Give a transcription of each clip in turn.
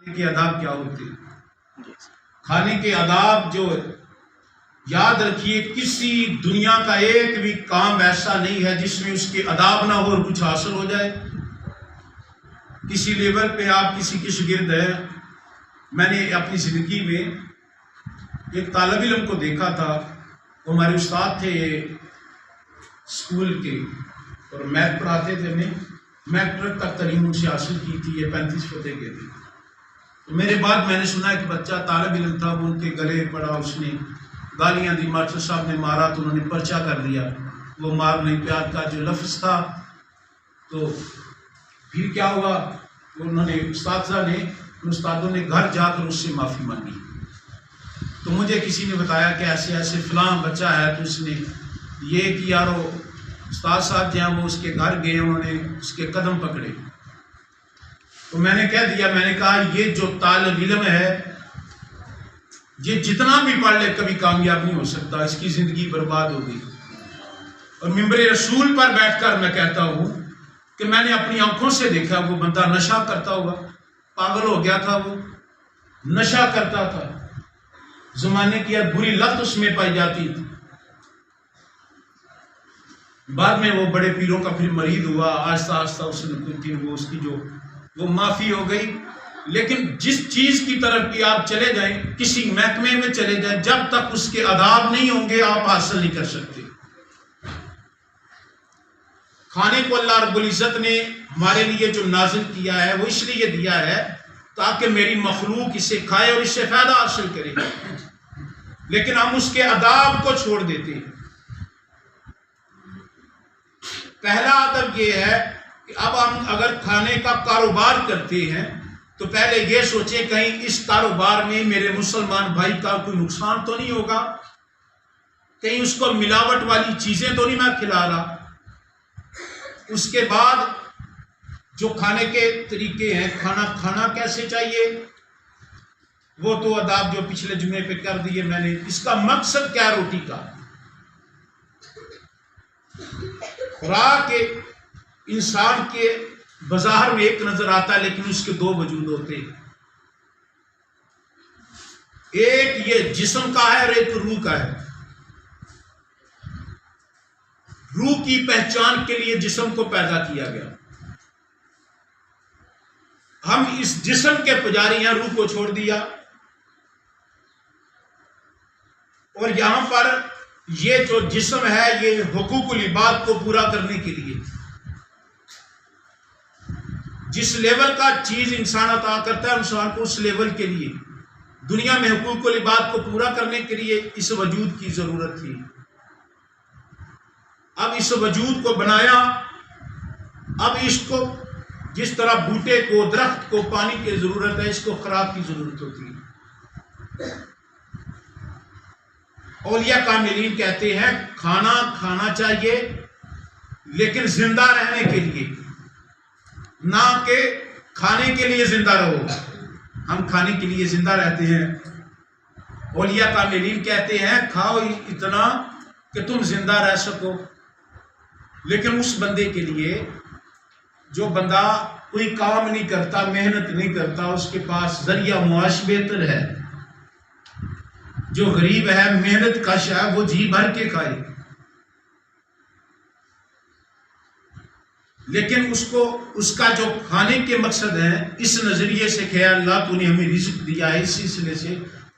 کے آداب کیا ہوتے ہیں؟ کھانے کے آداب جو یاد رکھیے، کسی دنیا کا ایک بھی کام ایسا نہیں ہے جس میں اس کے آداب نہ ہو اور کچھ حاصل ہو جائے۔ کسی لیول پہ آپ کسی کے شاگرد ہیں، میں نے اپنی زندگی میں ایک طالب علم کو دیکھا تھا، وہ ہمارے استاد تھے اسکول کے، اور میتھ پڑھاتے تھے، میٹرک تک تعلیم ان سے حاصل کی تھی، یہ 35 فتح کے تھے۔ تو میرے بعد میں نے سنا ایک بچہ طالب علم تھا، وہ ان کے گلے پڑا، اس نے گالیاں دی، ماسٹر صاحب نے مارا تو انہوں نے پرچہ کر دیا۔ وہ مار نہیں پیار کا جو لفظ تھا، تو پھر کیا ہوا، انہوں نے استادوں نے گھر جا کر اس سے معافی مانگی۔ تو مجھے کسی نے بتایا کہ ایسے ایسے فلاں بچہ ہے، تو اس نے یہ کیا، اور استاد صاحب جہاں وہ اس کے گھر گئے، انہوں نے اس کے قدم پکڑے۔ تو میں نے کہہ دیا، میں نے کہا یہ جو طالب علم ہے، یہ جتنا بھی پڑھ لے کبھی کامیاب نہیں ہو سکتا، اس کی زندگی برباد ہو گئی۔ اور ممبر رسول پر بیٹھ کر میں کہتا ہوں کہ میں نے اپنی آنکھوں سے دیکھا، وہ بندہ نشہ کرتا ہوا، پاگل ہو گیا تھا، وہ نشہ کرتا تھا، زمانے کی بری لت اس میں پائی جاتی تھی۔ بعد میں وہ بڑے پیروں کا پھر مرید ہوا، آہستہ آہستہ اس نے وہ معافی ہو گئی۔ لیکن جس چیز کی طرف بھی آپ چلے جائیں، کسی محکمے میں چلے جائیں، جب تک اس کے آداب نہیں ہوں گے آپ حاصل نہیں کر سکتے۔ کھانے کو اللہ رب العزت نے ہمارے لیے جو نازل کیا ہے، وہ اس لیے دیا ہے تاکہ میری مخلوق اسے کھائے اور اس سے فائدہ حاصل کرے، لیکن ہم اس کے آداب کو چھوڑ دیتے ہیں۔ پہلا ادب یہ ہے کہ اب ہم اگر کھانے کا کاروبار کرتے ہیں تو پہلے یہ سوچیں کہیں اس کاروبار میں میرے مسلمان بھائی کا کوئی نقصان تو نہیں ہوگا، کہیں اس کو ملاوٹ والی چیزیں تو نہیں میں کھلا رہا۔ اس کے بعد جو کھانے کے طریقے ہیں، کھانا کیسے چاہیے، وہ تو آداب جو پچھلے جمعے پہ کر دیے میں نے۔ اس کا مقصد کیا روٹی کا؟ خوراک انسان کے بظاہر میں ایک نظر آتا ہے، لیکن اس کے دو وجود ہوتے ہیں، ایک یہ جسم کا ہے اور ایک روح کا ہے۔ روح کی پہچان کے لیے جسم کو پیدا کیا گیا، ہم اس جسم کے پجاری ہیں، روح کو چھوڑ دیا، اور یہاں پر یہ جو جسم ہے یہ حقوق العباد کو پورا کرنے کے لیے، جس لیول کا چیز انسان عطا کرتا ہے انسان کو اس لیول کے لیے دنیا میں حقوق العباد کو پورا کرنے کے لیے اس وجود کی ضرورت تھی۔ اب اس وجود کو بنایا، اب اس کو جس طرح بوٹے کو، درخت کو پانی کی ضرورت ہے، اس کو خوراک کی ضرورت ہوتی ہے۔ اولیاء کاملین کہتے ہیں کھانا کھانا چاہیے لیکن زندہ رہنے کے لیے، نہ کہ کھانے کے لیے زندہ رہو۔ ہم کھانے کے لیے زندہ رہتے ہیں، اولیاء کاملین کہتے ہیں کھاؤ اتنا کہ تم زندہ رہ سکو، لیکن اس بندے کے لیے جو بندہ کوئی کام نہیں کرتا، محنت نہیں کرتا، اس کے پاس ذریعہ معاش بہتر ہے۔ جو غریب ہے، محنت کش ہے، وہ جی بھر کے کھائے، لیکن اس کا جو کھانے کے مقصد ہے اس نظریے سے کہ اللہ تو نے ہمیں رزق دیا ہے اس سلسلے سے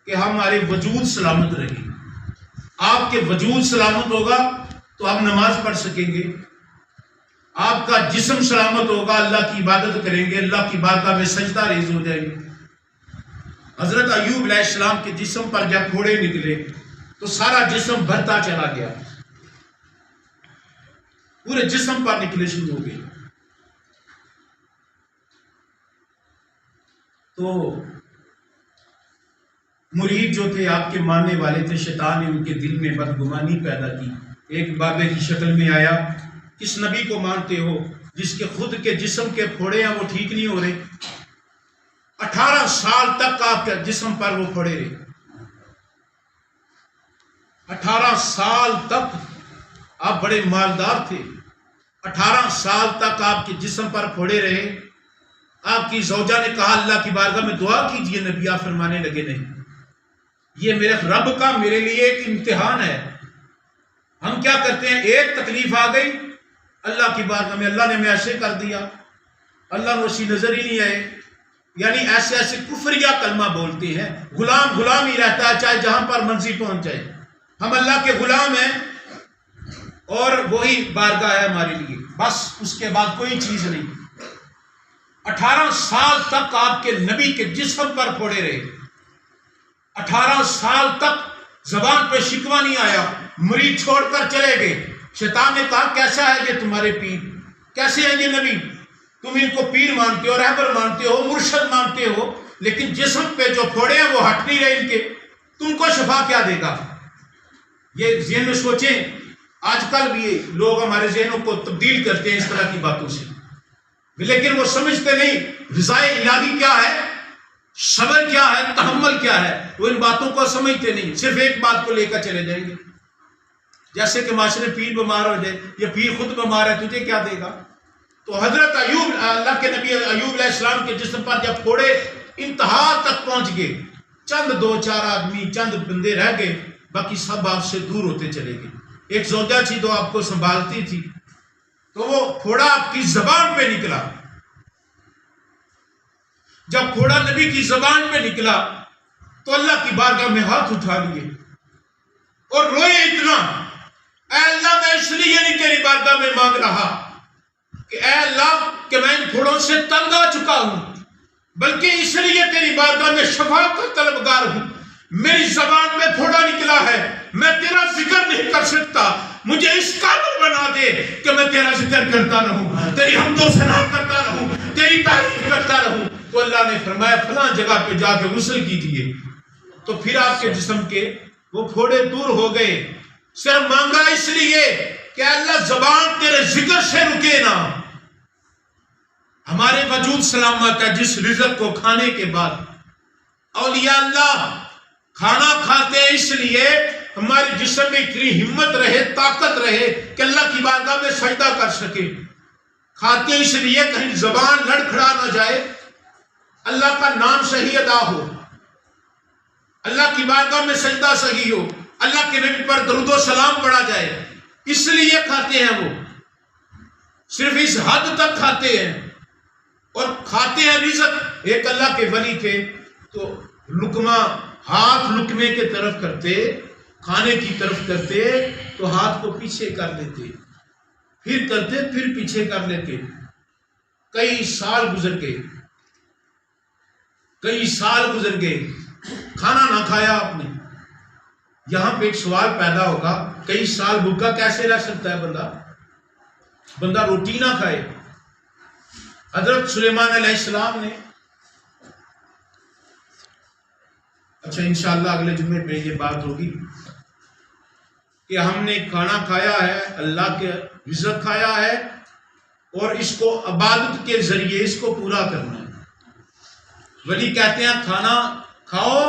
کہ ہمارے وجود سلامت رہے۔ آپ کے وجود سلامت ہوگا تو آپ نماز پڑھ سکیں گے، آپ کا جسم سلامت ہوگا، اللہ کی عبادت کریں گے، اللہ کی بارگاہ میں سجدہ ریز ہو جائیں گے۔ حضرت ایوب علیہ السلام کے جسم پر جب پھوڑے نکلے تو سارا جسم بھرتا چلا گیا، پورے جسم پر نکلے شروع ہو گئے۔ تو مرید جو تھے، آپ کے ماننے والے تھے، شیطان نے ان کے دل میں بدگمانی پیدا کی۔ ایک بابے کی شکل میں آیا، کس نبی کو مانتے ہو جس کے خود کے جسم کے پھوڑے ہیں وہ ٹھیک نہیں ہو رہے؟ 18 سال تک آپ کے جسم پر وہ پھوڑے رہے، 18 سال تک آپ بڑے مالدار تھے، 18 سال تک آپ کے جسم پر پھوڑے رہے، آپ کی زوجہ نے کہا اللہ کی بارگاہ میں دعا کیجئے، نبی آپ فرمانے لگے نہیں، یہ میرے رب کا میرے لیے ایک امتحان ہے۔ ہم کیا کرتے ہیں، ایک تکلیف آ گئی اللہ کی بارگاہ میں اللہ نے میں ایسے کر دیا، اللہ نے اسی نظر ہی نہیں آئے، یعنی ایسے ایسے کفریہ کلمہ بولتے ہیں۔ غلام غلام ہی رہتا ہے چاہے جہاں پر مرضی پہنچ جائے، ہم اللہ کے غلام ہیں اور وہی بارگاہ ہے ہمارے لیے، بس اس کے بعد کوئی چیز نہیں۔ 18 سال تک آپ کے نبی کے جسم پر پھوڑے رہے، 18 سال تک زبان پہ شکوہ نہیں آیا، مرید چھوڑ کر چلے گئے۔ شیطان نے کہا کیسا ہے یہ تمہارے پیر، کیسے ہیں یہ نبی، تم ان کو پیر مانتے ہو، رہبر مانتے ہو، مرشد مانتے ہو، لیکن جسم پہ جو پھوڑے ہیں وہ ہٹ نہیں رہے ان کے، تم کو شفا کیا دے گا؟ یہ ذہن میں سوچیں، آج کل بھی لوگ ہمارے ذہنوں کو تبدیل کرتے ہیں اس طرح کی باتوں سے، لیکن وہ سمجھتے نہیں رضا الہی کیا ہے، صبر کیا ہے، تحمل کیا ہے، وہ ان باتوں کو سمجھتے نہیں، صرف ایک بات کو لے کر چلے جائیں گے۔ جیسے کہ معاشرے پیر بیمار ہو جائے یا پیر خود بیمار ہے تجھے کیا دے گا؟ تو حضرت ایوب، اللہ کے نبی ایوب علیہ السلام کے جسم پر جب پھوڑے انتہا تک پہنچ گئے، چند 2-4 آدمی چند بندے رہ گئے، باقی سب آپ سے دور ہوتے چلے گئے۔ ایک زوجہ تھی تو آپ کو سنبھالتی تھی، تو وہ پھوڑا آپ کی زبان پہ نکلا، جب پھوڑا نبی کی زبان پہ نکلا تو اللہ کی بارگاہ میں ہاتھ اٹھا لیے اور روئے اتنا، اے اللہ میں اس لیے نہیں تیری بارگاہ میں مانگ رہا کہ اے اللہ کہ میں ان پھوڑوں سے تنگ آ چکا ہوں، بلکہ اس لیے تیری بارگاہ میں شفا کا طلبگار ہوں، میری زبان میں پھوڑا نکلا ہے، میں تیرا ذکر نہیں کر سکتا، مجھے اس قابل بنا دے کہ میں تیرا ذکر کرتا رہوں، تیری حمد و ثنا کرتا رہوں، تیری تعریف کرتا رہوں۔ تو اللہ نے فرمایا فلاں جگہ پہ جا کے غسل کیجیے، تو پھر آپ کے جسم کے وہ پھوڑے دور ہو گئے۔ صرف مانگا اس لیے کہ اللہ زبان تیرے ذکر سے رکے نہ۔ ہمارے وجود سلامت ہے جس رزق کو کھانے کے بعد اولیاء اللہ کھانا کھاتے ہیں اس لیے ہمارے جسم میں اتنی ہمت رہے، طاقت رہے کہ اللہ کی بارگاہ میں سجدہ کر سکے، کھاتے اس لیے کہیں زبان لڑکھڑا نہ جائے، اللہ کا نام صحیح ادا ہو، اللہ کی بارگاہ میں سجدہ صحیح ہو، اللہ کے نبی پر درود و سلام پڑھا جائے، اس لیے کھاتے ہیں۔ وہ صرف اس حد تک کھاتے ہیں اور کھاتے ہیں رزق۔ ایک اللہ کے ولی تھے تو لقمہ ہاتھ لقمے کے طرف کرتے، کھانے کی طرف کرتے تو ہاتھ کو پیچھے کر لیتے، پھر کرتے پھر پیچھے کر لیتے۔ کئی سال گزر گئے، کئی سال گزر گئے، کھانا نہ کھایا آپ نے۔ یہاں پہ ایک سوال پیدا ہوگا، کئی سال بھوکا کیسے رہ سکتا ہے بندہ روٹی نہ کھائے؟ حضرت سلیمان علیہ السلام نے، اچھا انشاءاللہ اگلے جمعے پہ یہ بات ہوگی کہ ہم نے کھانا کھایا ہے، اللہ کے رزق کھایا ہے اور اس کو عبادت کے ذریعے اس کو پورا کرنا ہے۔ ولی کہتے ہیں کھانا کھاؤ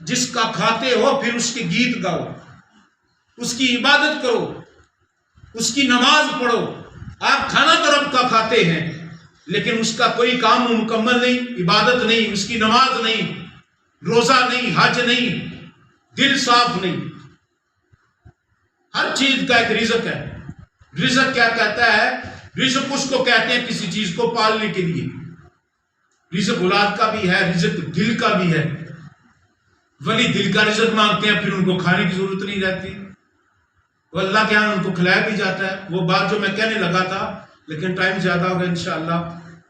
جس کا کھاتے ہو، پھر اس کے گیت گاؤ، اس کی عبادت کرو، اس کی نماز پڑھو۔ آپ کھانا تو رب کا کھاتے ہیں لیکن اس کا کوئی کام مکمل نہیں، عبادت نہیں، اس کی نماز نہیں، روزہ نہیں، حج نہیں، دل صاف نہیں۔ ہر چیز کا ایک رزق ہے۔ رزق کیا کہتا ہے؟ رزق اس کو کہتے ہیں کسی چیز کو پالنے کے لیے۔ رزق اولاد کا بھی ہے، رزق دل کا بھی ہے۔ ولی دل کا رزق مانگتے ہیں، پھر ان کو کھانے کی ضرورت نہیں رہتی، وہ اللہ کے ہاں ان کو کھلایا بھی جاتا ہے۔ وہ بات جو میں کہنے لگا تھا لیکن ٹائم زیادہ ہوگا، انشاءاللہ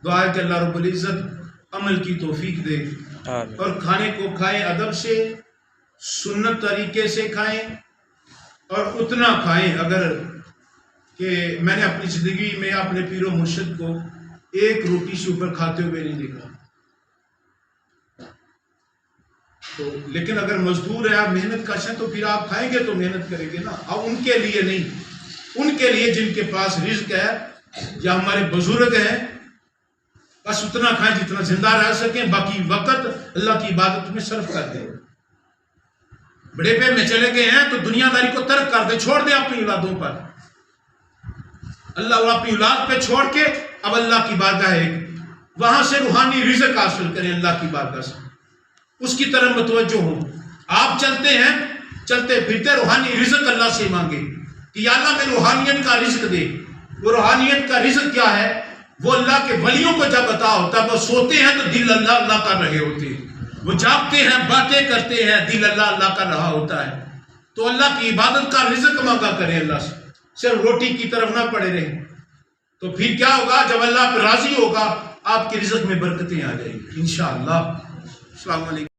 دعا ہے کہ اللہ رب العزت عمل کی توفیق دے، اور کھانے کو کھائیں ادب سے، سنت طریقے سے کھائیں، اور اتنا کھائیں اگر کہ میں نے اپنی زندگی میں اپنے پیر و مرشد کو ایک روٹی سے اوپر کھاتے ہوئے نہیں دیکھا۔ تو لیکن اگر مزدور ہے، آپ محنت کش ہیں، تو پھر آپ کھائیں گے تو محنت کریں گے نا۔ اب ان کے لیے نہیں، ان کے لیے جن کے پاس رزق ہے یا ہمارے بزرگ ہیں، بس اتنا کھائیں جتنا زندہ رہ سکیں، باقی وقت اللہ کی عبادت میں صرف کر دیں۔ بڑے پہ میں چلے گئے ہیں تو دنیا داری کو ترک کر دیں، چھوڑ دیں اپنی اولادوں پر، اللہ اپنی اولاد پہ چھوڑ کے اب اللہ کی بارگاہ ہے وہاں سے روحانی رزق حاصل کریں اللہ کی بارگاہ سے، اس کی طرف متوجہ ہوں. آپ چلتے ہیں، چلتے پھرتے روحانی رزق اللہ سے مانگے کہ یا اللہ میں روحانیت کا رزق دے. وہ روحانیت کا رزق کیا ہے؟ وہ اللہ کے ولیوں کو جب عطا ہوتا ہے، وہ سوتے ہیں تو دل اللہ اللہ کر رہے ہوتے ہیں، وہ جاگتے ہیں باتیں کرتے ہیں، دل اللہ اللہ کر رہا ہوتا ہے. تو اللہ کی عبادت کا رزق مانگا کریں اللہ سے، صرف روٹی کی طرف نہ پڑے رہیں. تو پھر کیا ہوگا؟ جب اللہ پہ راضی ہوگا آپ کے رزق میں برکتیں آ جائیں گی انشاءاللہ. السلام علیکم.